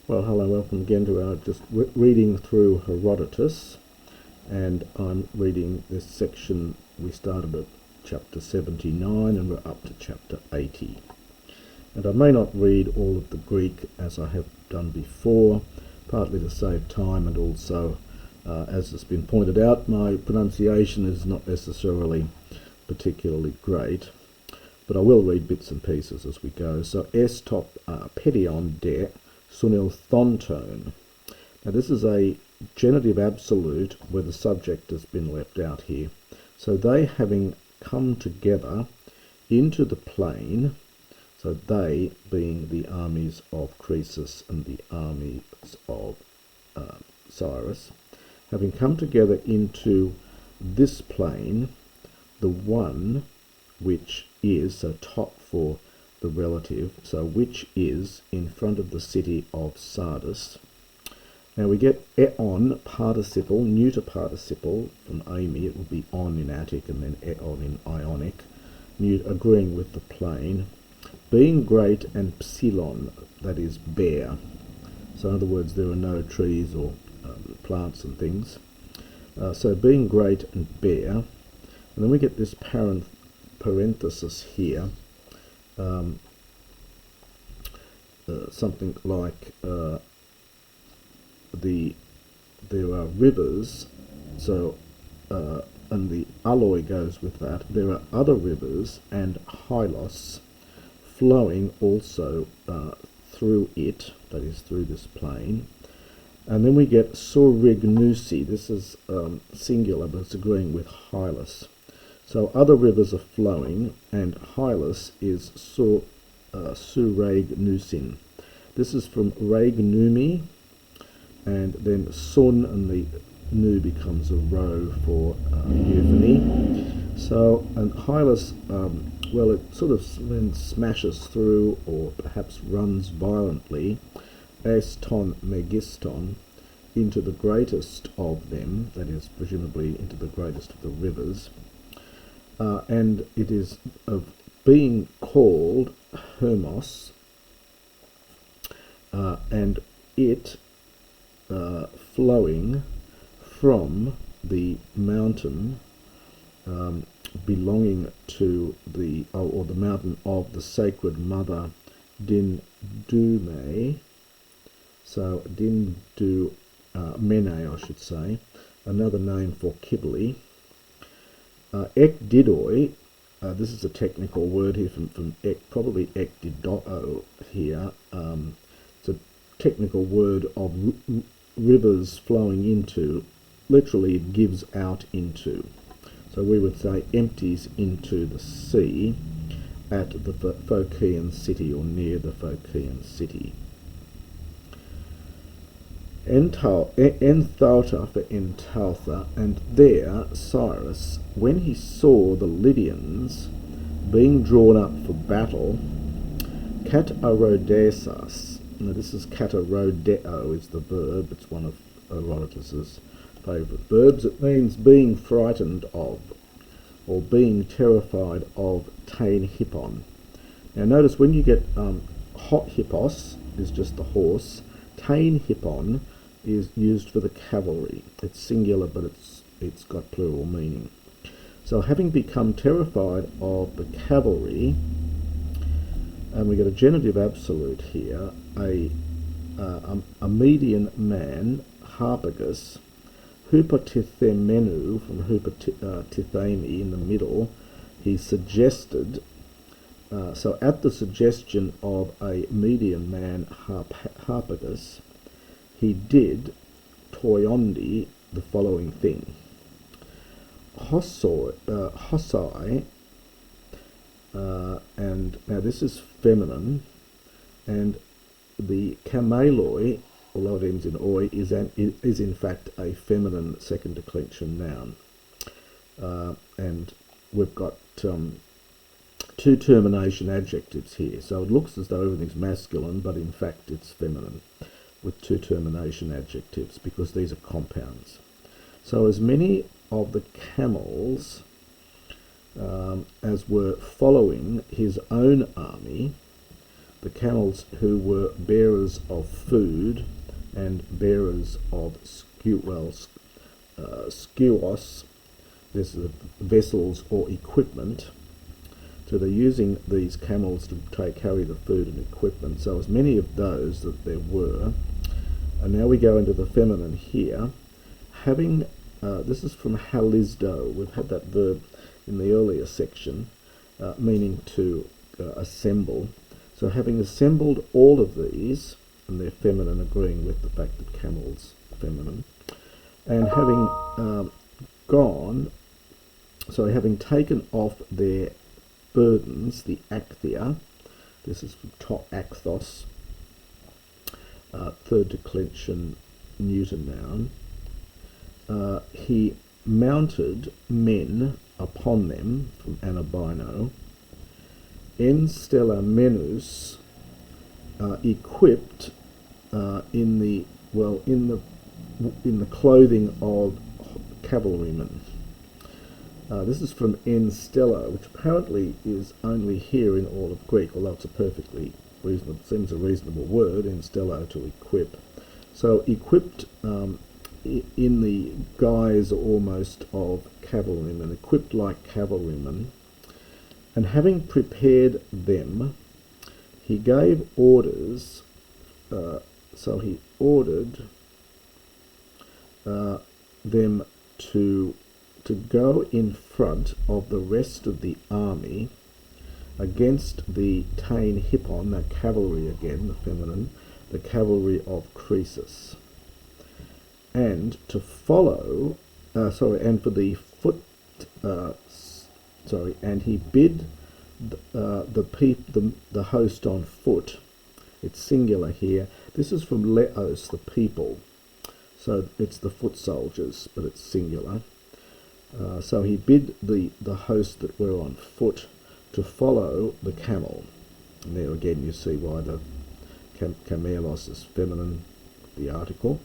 Well, hello, welcome again to our just reading through Herodotos, and I'm reading this section. We started at chapter 79 and we're up to chapter 80. And I may not read all of the Greek as I have done before, partly to save time, and also, as has been pointed out, my pronunciation is not necessarily particularly great, but I will read bits and pieces as we go. So, es top pedion de sunilthonton. Now this is a genitive absolute where the subject has been left out here. So they having come together into the plain, so they being the armies of Kroisos and the armies of Cyrus, having come together into this plain, the one which is, so top for the relative, so which is in front of the city of Sardis. Now we get eon participle, neuter participle from Amy. It will be on in Attic and then eon in Ionic, agreeing with the plain. Being great and psilon, that is bare. So in other words, there are no trees or plants and things. So being great and bare. And then we get this parenthesis here. Something like there are rivers, so and the alloy goes with that. There are other rivers and hylos flowing also through it, that is through this plain. And then we get sorignusi. This is singular, but it's agreeing with hylos. So other rivers are flowing, and hylos is suragnusin. This is from ragnumi, and then sun, and the nu becomes a rho for euphony. So, and hylos, well, it sort of then smashes through, or perhaps runs violently, eston megiston, into the greatest of them, that is presumably into the greatest of the rivers. And it is of being called Hermos, and it flowing from the mountain belonging to the, or the mountain of the sacred mother Dindume. So Dindu Mene, I should say, another name for Kibli. Ekdidoi, this is a technical word here from probably ekdidoo here. It's a technical word of rivers flowing into, literally it gives out into. So we would say empties into the sea at the Phocaean city, or near the Phocaean city. Enthalta for Enthaltha, and there Cyrus, when he saw the Lydians being drawn up for battle, katarodesas. Now this is katarodeo is the verb. It's one of Herodotus's favourite verbs. It means being frightened of, or being terrified of, tain hippon. Now notice when you get hot hippos is just the horse. Tain hippon is used for the cavalry. It's singular, but it's got plural meaning. So having become terrified of the cavalry, and we get a genitive absolute here, a median man, Harpagus, hupatithemenu, from hupatithemi in the middle, he suggested, so at the suggestion of a median man, Harpagus, he did toyondi the following thing. Hossai, and now this is feminine, and the cameloi, although it ends in oi, is in fact a feminine second declension noun. And we've got two termination adjectives here, so it looks as though everything's masculine, but in fact it's feminine, with two termination adjectives, because these are compounds. So as many of the camels as were following his own army, the camels who were bearers of food and bearers of skuos, this is vessels or equipment. So they're using these camels to carry the food and equipment. So as many of those that there were. And now we go into the feminine here. Having, this is from halizdo. We've had that verb in the earlier section, meaning to assemble. So having assembled all of these, and they're feminine, agreeing with the fact that camels are feminine, and having having taken off their burdens, the akthia, this is from to akthos, third declension neuter noun, he mounted men upon them, from anabino, en stella menus, equipped in the clothing of cavalrymen. This is from en stella, which apparently is only here in all of Greek, although it's a perfectly reasonable, seems a reasonable word, en stello, to equip. So equipped in the guise almost of cavalrymen, equipped like cavalrymen, and having prepared them, he gave orders, so he ordered them to go in front of the rest of the army against the Tain Hippon, that cavalry again, the feminine, the cavalry of Kroisos, and to follow, and for the foot, and he bid the host on foot. It's singular here. This is from leos, the people. So it's the foot soldiers, but it's singular. So he bid the host that were on foot to follow the camel. And there again you see why the camelos is feminine, the article.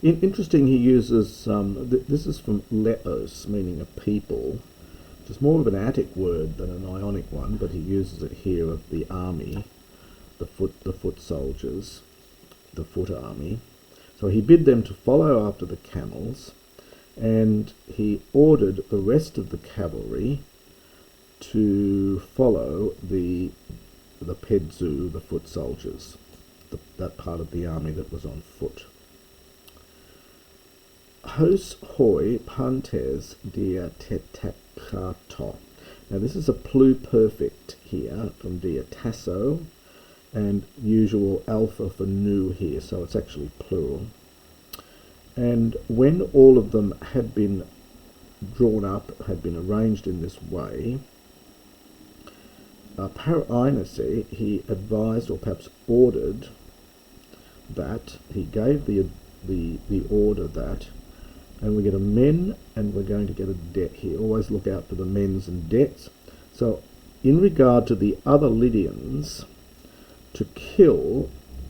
Interesting, he uses, this is from leos, meaning a people. It's more of an Attic word than an Ionic one, but he uses it here of the army, the foot soldiers, the foot army. So he bid them to follow after the camels, and he ordered the rest of the cavalry to follow the pedzu, the foot soldiers, that part of the army that was on foot. Hos hoi pantes diatetato. Now this is a pluperfect here from diatasso, and usual alpha for nu here, so it's actually plural. And when all of them had been drawn up, had been arranged in this way, parainase, he advised, or perhaps ordered, that he gave the order that, and we get a men, and we're going to get a det here. Always look out for the mens and dets. So in regard to the other Lydians, to kill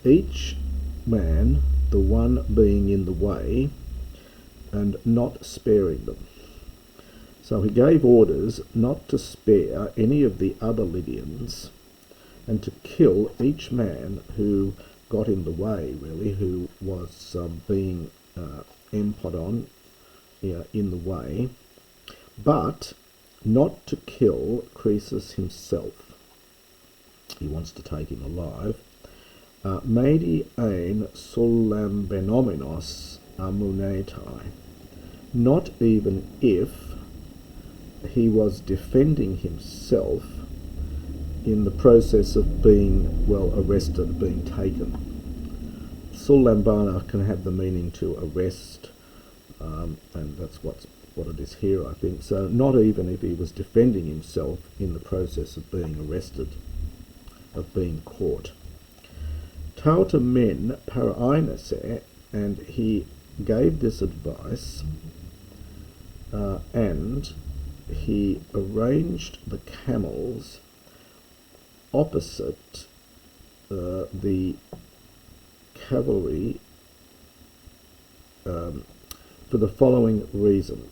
each man, the one being in the way, and not sparing them. So he gave orders not to spare any of the other Lydians, and to kill each man who got in the way, really, who was being empodon, in the way, but not to kill Kroisos himself. He wants to take him alive. Medi ein solambenomenos amunetai, not even if he was defending himself in the process of being, arrested, being taken. Sulambana can have the meaning to arrest, and that's what it is here, I think. So not even if he was defending himself in the process of being arrested, of being caught. Tauta men parainase, and he gave this advice, and he arranged the camels opposite the cavalry for the following reason.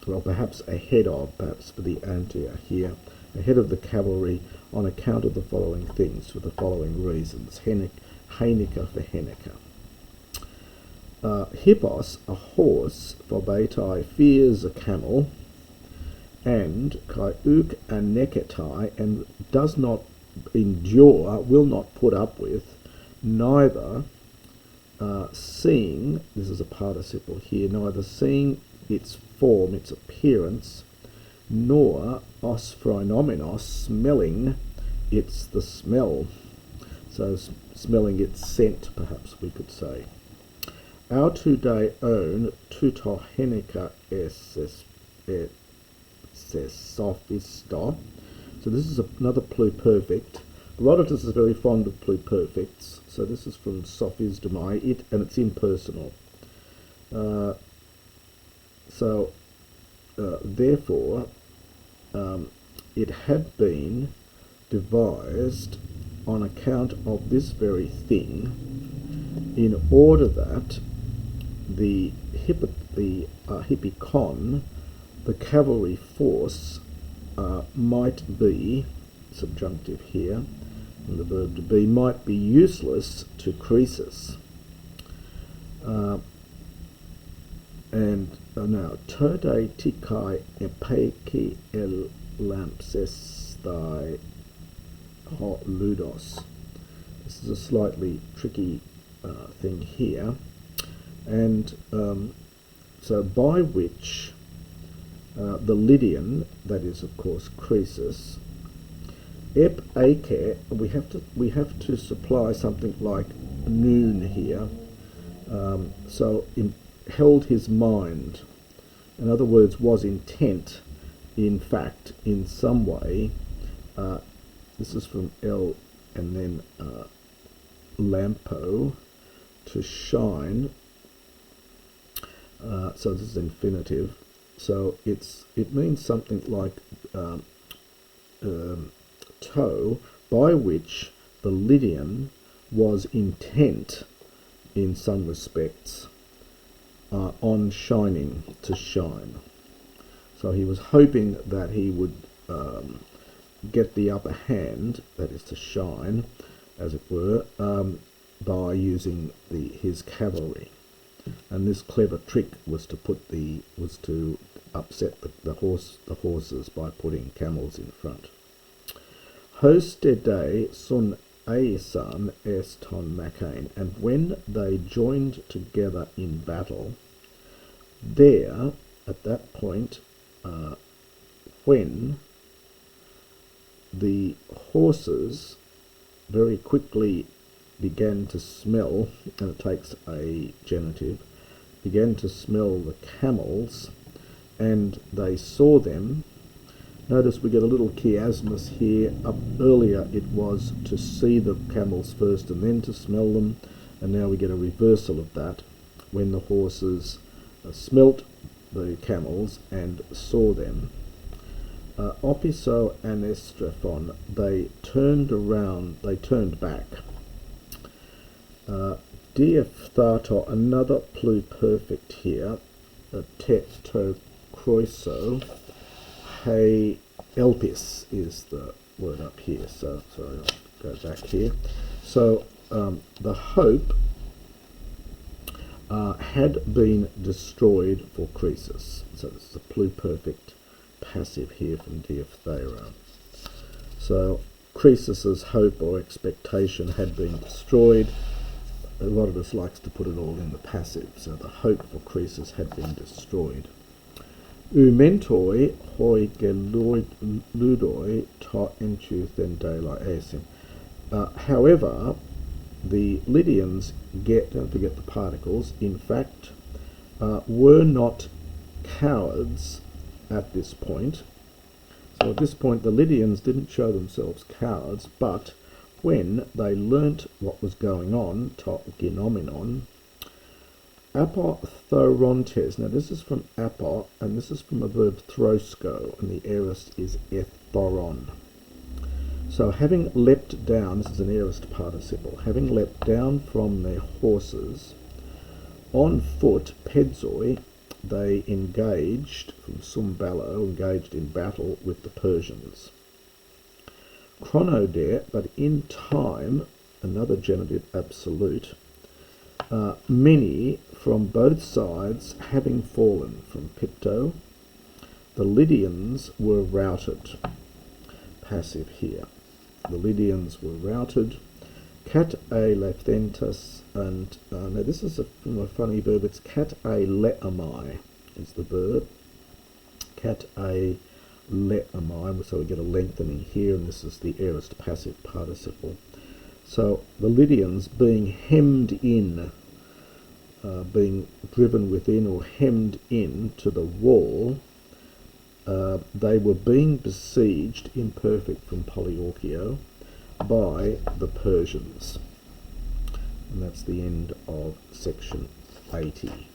Well, perhaps ahead of, perhaps for the antia here, ahead of the cavalry on account of the following things, for the following reasons. Heinika for Henika. Hippos, a horse, phobetai, fears a camel, and Kaiuk and Neketai, and does not endure, will not put up with, neither seeing, this is a participle here, neither seeing its form, its appearance, nor osphronomenos, smelling its the smell. So smelling its scent, perhaps we could say. Our today own tutohenica sophisto. So this is another pluperfect. Herodotos is very fond of pluperfects. So this is from sophisdomai, and it's impersonal. Therefore, it had been devised on account of this very thing, in order that the hippikon, the cavalry force, might be, subjunctive here, and the verb to be, might be useless to Kroisos. Now, tode tikai epeki el lampsestai ho ludos. This is a slightly tricky thing here, and so by which the Lydian, that is of course Kroisos, ep ake, we have to supply something like noon here. Held his mind, in other words, was intent, in fact, in some way. This is from El and then lampo, to shine. So this is infinitive. So it means something like toe, by which the Lydian was intent, in some respects, on shining, to shine. So he was hoping that he would get the upper hand, that is to shine, as it were, by using his cavalry. And this clever trick was to upset the horses by putting camels in front. Hostede sun aesan eston macain, and when they joined together in battle, there, at that point, when the horses very quickly began to smell, and it takes a genitive, began to smell the camels, and they saw them. Notice we get a little chiasmus here. Up earlier it was to see the camels first and then to smell them, and now we get a reversal of that, when the horses smelt the camels and saw them. Opiso anestraphon, they turned around, they turned back. Diaphthato, another pluperfect here, teto kroiso, hey elpis is the word up here, so sorry, I'll go back here. So the hope had been destroyed for Kroisos. So this is a pluperfect passive here from Diaphtero. So Kroisos's hope or expectation had been destroyed. Herodotos likes to put it all in the passive, so the hope for Kroisos had been destroyed. Umentoi hoi geludoi ta enchuth and daylight asim. However, the Lydians don't forget the particles, in fact, were not cowards at this point. So at this point the Lydians didn't show themselves cowards, but when they learnt what was going on, to genomenon, apothorontes, now this is from apo, and this is from a verb throsko, and the aorist is ethoron. So having leapt down, this is an aorist participle, having leapt down from their horses, on foot, pedzoi, they engaged, from sumballo, engaged in battle with the Persians. chronode, but in time, another genitive absolute, many from both sides having fallen from Pipto, the Lydians were routed. Passive here. The Lydians were routed. Cat a lephentus, and now this is from a funny verb. It's cat a leamai is the verb. Cat a leamai, so we get a lengthening here, and this is the aorist passive participle. So the Lydians being hemmed in, being driven within or hemmed in to the wall, they were being besieged, imperfect from polyorchio, by the Persians. And that's the end of section 80.